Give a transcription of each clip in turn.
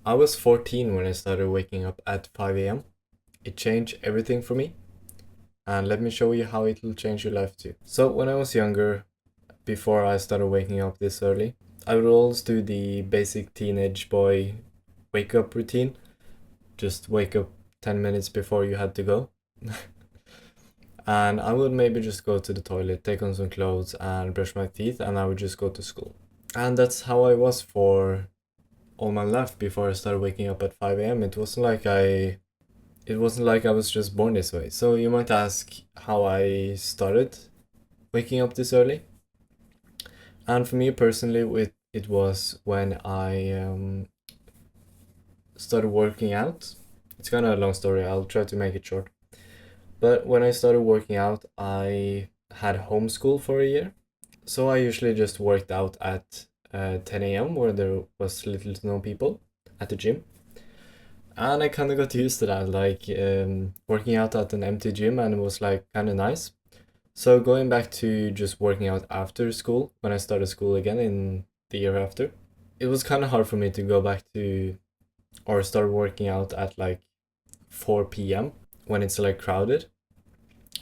I was 14 when I started waking up at 5 a.m. It changed everything for me, and let me show you how it will change your life too. So, when I was younger, before I started waking up this early, I would always do the basic teenage boy wake up routine. Just wake up 10 minutes before you had to go. And I would maybe just go to the toilet, take on some clothes, and brush my teeth, and I would just go to school. And that's how I was for all my life before I started waking up at 5 a.m. It wasn't like I was just born this way. So you might ask how I started waking up this early. And for me personally, it was when I started working out. It's kind of a long story. I'll try to make it short. But when I started working out, I had homeschool for a year. So I usually just worked out at 10 a.m. where there was little to no people at the gym. And I kind of got used to that, like working out at an empty gym, and it was like kind of nice. So going back to just working out after school, when I started school again in the year after, it was kind of hard for me to go back to or start working out at like 4 p.m. when it's like crowded.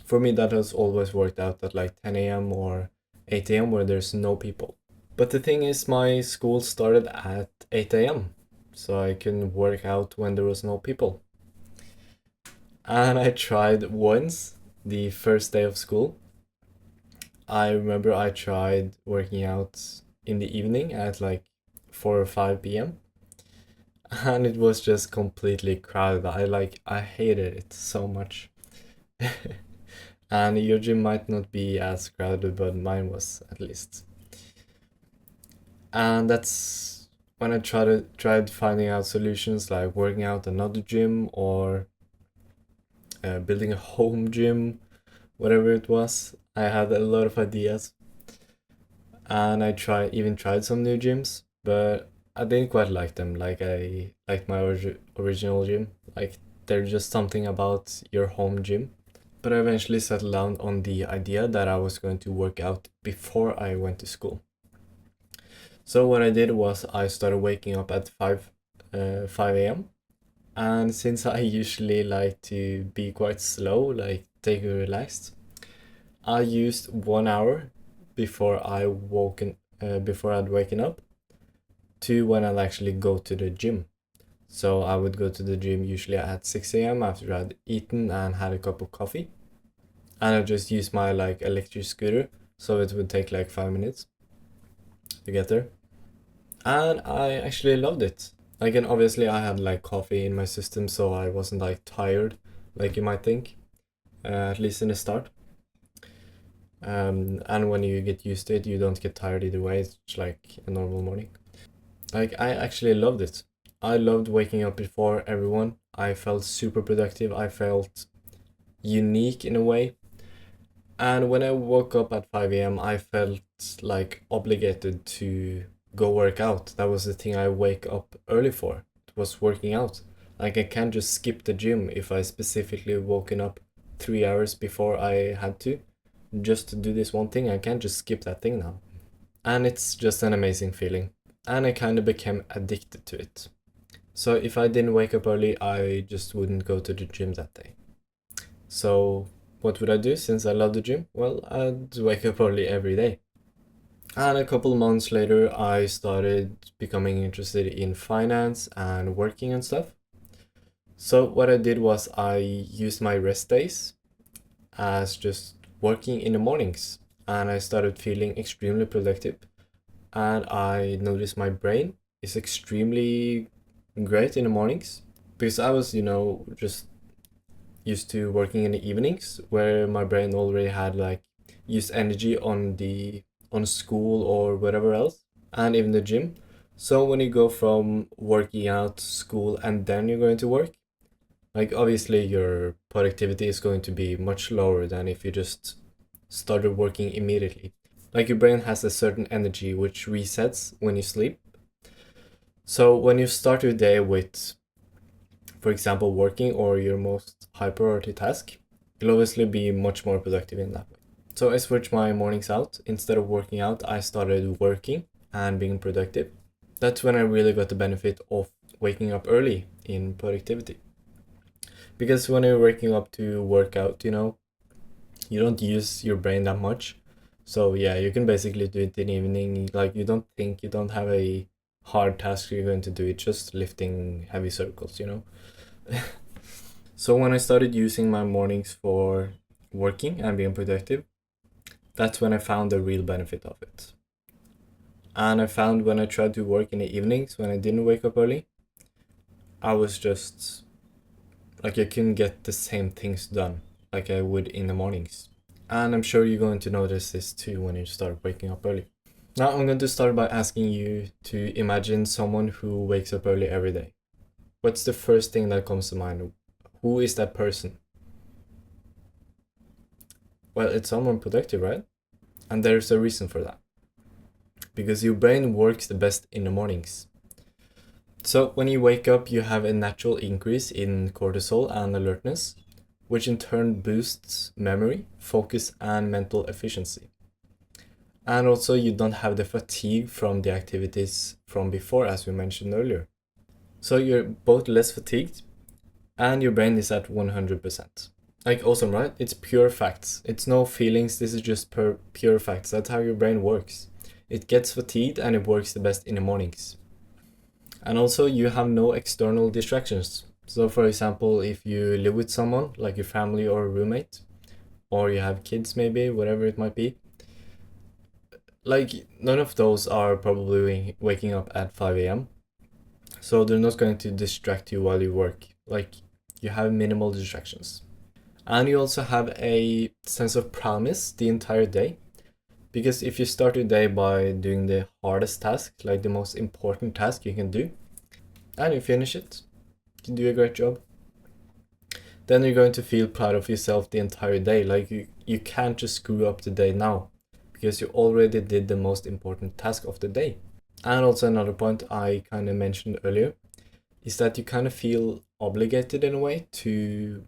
For me, that has always worked out at like 10 a.m. or 8 a.m. where there's no people. But the thing is, my school started at 8 a.m. so I can work out when there was no people. And I tried once the first day of school. I remember I tried working out in the evening at like 4 or 5 p.m. and it was just completely crowded. I hated it so much. And your gym might not be as crowded, but mine was at least. And that's when I tried finding out solutions like working out another gym or building a home gym, whatever it was. I had a lot of ideas, and I tried some new gyms, but I didn't quite like them. Like I liked my original gym. Like there's just something about your home gym. But I eventually settled down on the idea that I was going to work out before I went to school. So what I did was I started waking up at 5 a.m. And since I usually like to be quite slow, like take it relaxed, I used 1 hour before I'd waken up to when I'd actually go to the gym. So I would go to the gym usually at 6 a.m. after I'd eaten and had a cup of coffee. And I just use my like electric scooter, so it would take like 5 minutes to get there. And I actually loved it. Like, and obviously I had like coffee in my system, so I wasn't like tired, like you might think, at least in the start. And when you get used to it, you don't get tired either way. It's like a normal morning. Like, I actually loved it. I loved waking up before everyone. I felt super productive. I felt unique in a way. And when I woke up at 5 a.m., I felt like obligated to go work out. That was the thing I wake up early for. It was working out. Like I can't just skip the gym if I specifically woken up 3 hours before I had to just to do this one thing. I can't just skip that thing now. And it's just an amazing feeling. And I kind of became addicted to it. So if I didn't wake up early, I just wouldn't go to the gym that day. So what would I do since I love the gym? Well, I'd wake up early every day. And a couple months later, I started becoming interested in finance and working and stuff. So what I did was I used my rest days as just working in the mornings, and I started feeling extremely productive. And I noticed my brain is extremely great in the mornings because I was, just used to working in the evenings where my brain already had like used energy on school or whatever else and even the gym. So when you go from working out, school, and then you're going to work, like obviously your productivity is going to be much lower than if you just started working immediately. Like your brain has a certain energy which resets when you sleep. So when you start your day with, for example, working or your most high priority task, you'll obviously be much more productive in that way. So I switched my mornings out. Instead of working out, I started working and being productive. That's when I really got the benefit of waking up early in productivity. Because when you're waking up to work out, you don't use your brain that much. So yeah, you can basically do it in the evening. Like you don't have a hard task you're going to do. It's just lifting heavy circles. So when I started using my mornings for working and being productive, that's when I found the real benefit of it. And I found when I tried to work in the evenings, when I didn't wake up early, I was just like I couldn't get the same things done like I would in the mornings. And I'm sure you're going to notice this too when you start waking up early. Now I'm going to start by asking you to imagine someone who wakes up early every day. What's the first thing that comes to mind? Who is that person? Well, it's someone productive, right? And there's a reason for that. Because your brain works the best in the mornings. So when you wake up, you have a natural increase in cortisol and alertness, which in turn boosts memory, focus, and mental efficiency. And also you don't have the fatigue from the activities from before, as we mentioned earlier. So you're both less fatigued and your brain is at 100%. Like awesome, right? It's pure facts. It's no feelings, this is just pure facts. That's how your brain works. It gets fatigued and it works the best in the mornings. And also you have no external distractions. So for example, if you live with someone, like your family or a roommate, or you have kids maybe, whatever it might be, like none of those are probably waking up at 5 a.m. So they're not going to distract you while you work. Like you have minimal distractions. And you also have a sense of promise the entire day. Because if you start your day by doing the hardest task, like the most important task you can do, and you finish it, you do a great job, then you're going to feel proud of yourself the entire day. Like you can't just screw up the day now because you already did the most important task of the day. And also another point I kind of mentioned earlier is that you kind of feel obligated in a way to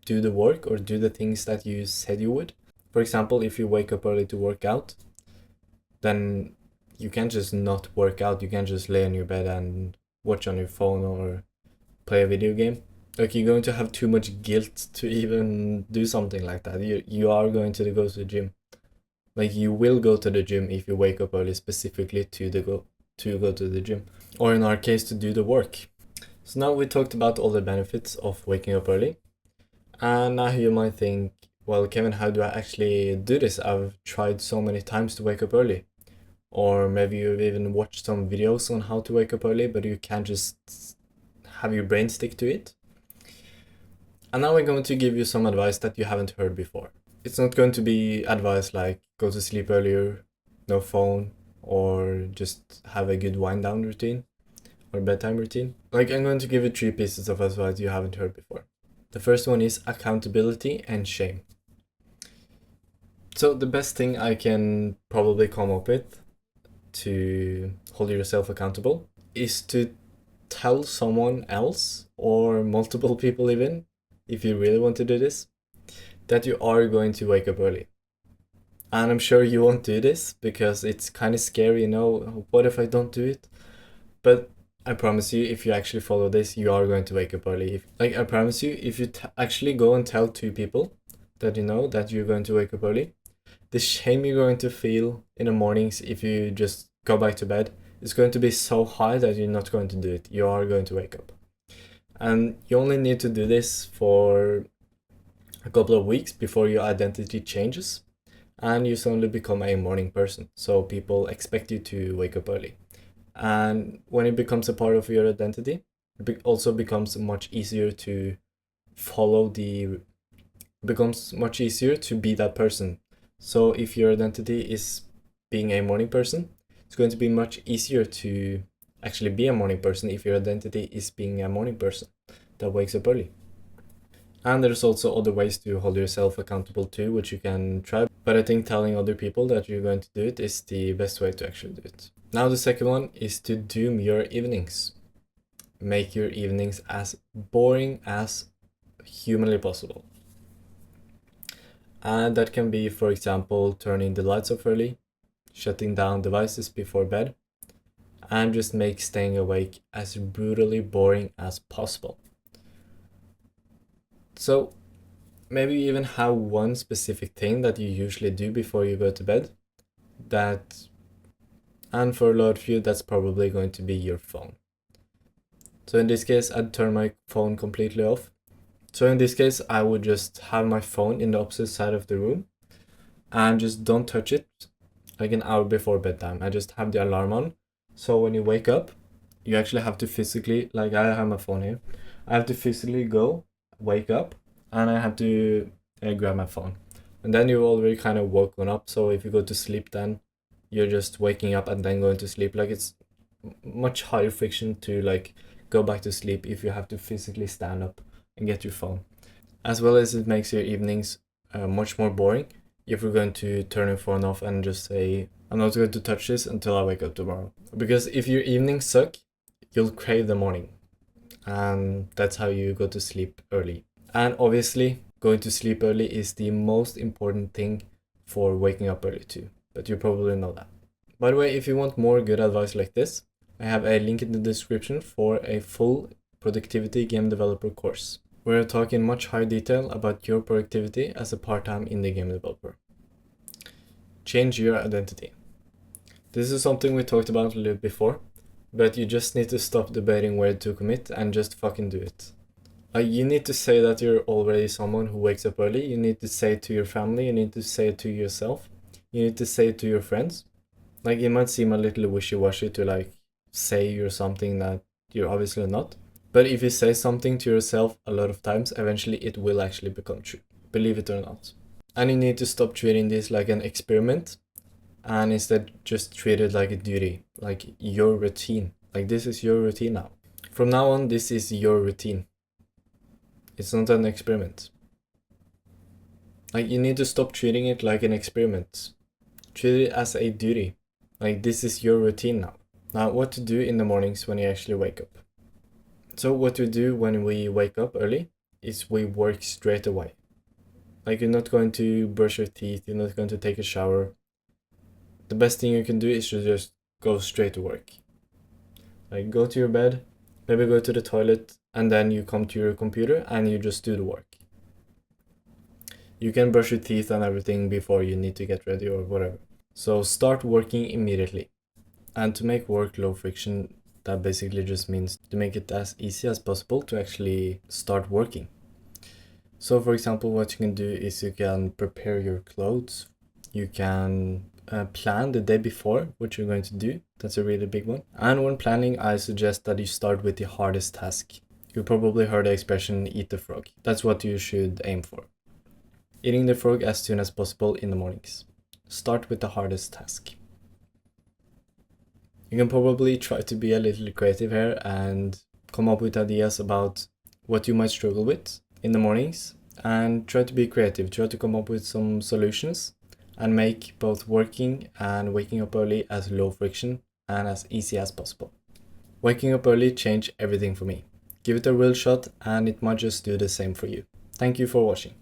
do the work or do the things that you said you would. For example, if you wake up early to work out, then you can't just not work out. You can't just lay on your bed and watch on your phone or play a video game. Like you're going to have too much guilt to even do something like that. You are going to go to the gym. Like you will go to the gym if you wake up early specifically to go to the gym. Or in our case to do the work. So now we talked about all the benefits of waking up early. And now you might think, well, Kevin, how do I actually do this? I've tried so many times to wake up early. Or maybe you've even watched some videos on how to wake up early, but you can't just have your brain stick to it. And now we're going to give you some advice that you haven't heard before. It's not going to be advice like go to sleep earlier, no phone, or just have a good wind down routine or bedtime routine. Like I'm going to give you 3 pieces of advice you haven't heard before. The first one is accountability and shame. So the best thing I can probably come up with to hold yourself accountable is to tell someone else or multiple people even, if you really want to do this, that you are going to wake up early. And I'm sure you won't do this because it's kind of scary, what if I don't do it? But I promise you, if you actually follow this, you are going to wake up early. I promise you, if you actually go and tell 2 people that you know that you're going to wake up early, the shame you're going to feel in the mornings if you just go back to bed is going to be so high that you're not going to do it. You are going to wake up. And you only need to do this for a couple of weeks before your identity changes and you suddenly become a morning person. So people expect you to wake up early. And when it becomes a part of your identity, it also becomes much easier to becomes much easier to be that person. So if your identity is being a morning person, it's going to be much easier to actually be a morning person if your identity is being a morning person that wakes up early. And there's also other ways to hold yourself accountable too, which you can try. But I think telling other people that you're going to do it is the best way to actually do it. Now the second one is to doom your evenings. Make your evenings as boring as humanly possible. And that can be, for example, turning the lights off early, shutting down devices before bed, and just make staying awake as brutally boring as possible. So maybe you even have one specific thing that you usually do before you go to bed, and for a lot of you, that's probably going to be your phone. So in this case, I'd turn my phone completely off. So in this case, I would just have my phone in the opposite side of the room and just don't touch it like an hour before bedtime. I just have the alarm on. So when you wake up, you actually have to physically, like I have my phone here, I have to physically go, wake up, and I have to grab my phone. And then you've already kind of woken up. So if you go to sleep, then you're just waking up and then going to sleep. Like it's much higher friction to like go back to sleep if you have to physically stand up and get your phone. As well as it makes your evenings much more boring if you're going to turn your phone off and just say, I'm not going to touch this until I wake up tomorrow. Because if your evenings suck, you'll crave the morning. And that's how you go to sleep early. And obviously, going to sleep early is the most important thing for waking up early too. But you probably know that. By the way, if you want more good advice like this, I have a link in the description for a full productivity game developer course. We're talking much higher detail about your productivity as a part-time indie game developer. Change your identity. This is something we talked about a little before, but you just need to stop debating where to commit and just fucking do it. Like, you need to say that you're already someone who wakes up early. You need to say it to your family. You need to say it to yourself. You need to say it to your friends. Like, it might seem a little wishy-washy to like say you're something that you're obviously not. But if you say something to yourself a lot of times, eventually it will actually become true. Believe it or not. And you need to stop treating this like an experiment and instead just treat it like a duty, like your routine. Like, this is your routine now. From now on, this is your routine. It's not an experiment. Like, you need to stop treating it like an experiment. Treat it as a duty. Like, this is your routine now. Now, what to do in the mornings when you actually wake up. So what we do when we wake up early is we work straight away. Like, you're not going to brush your teeth, you're not going to take a shower. The best thing you can do is to just go straight to work. Like, go to your bed, maybe go to the toilet, and then you come to your computer and you just do the work. You can brush your teeth and everything before you need to get ready or whatever. So start working immediately. And to make work low friction, that basically just means to make it as easy as possible to actually start working. So for example, what you can do is you can prepare your clothes. You can plan the day before what you're going to do. That's a really big one. And when planning, I suggest that you start with the hardest task. You probably heard the expression eat the frog. That's what you should aim for. Eating the frog as soon as possible in the mornings. Start with the hardest task. You can probably try to be a little creative here and come up with ideas about what you might struggle with in the mornings, and try to be creative, try to come up with some solutions and make both working and waking up early as low friction and as easy as possible. Waking up early changed everything for me. Give it a real shot and it might just do the same for you. Thank you for watching.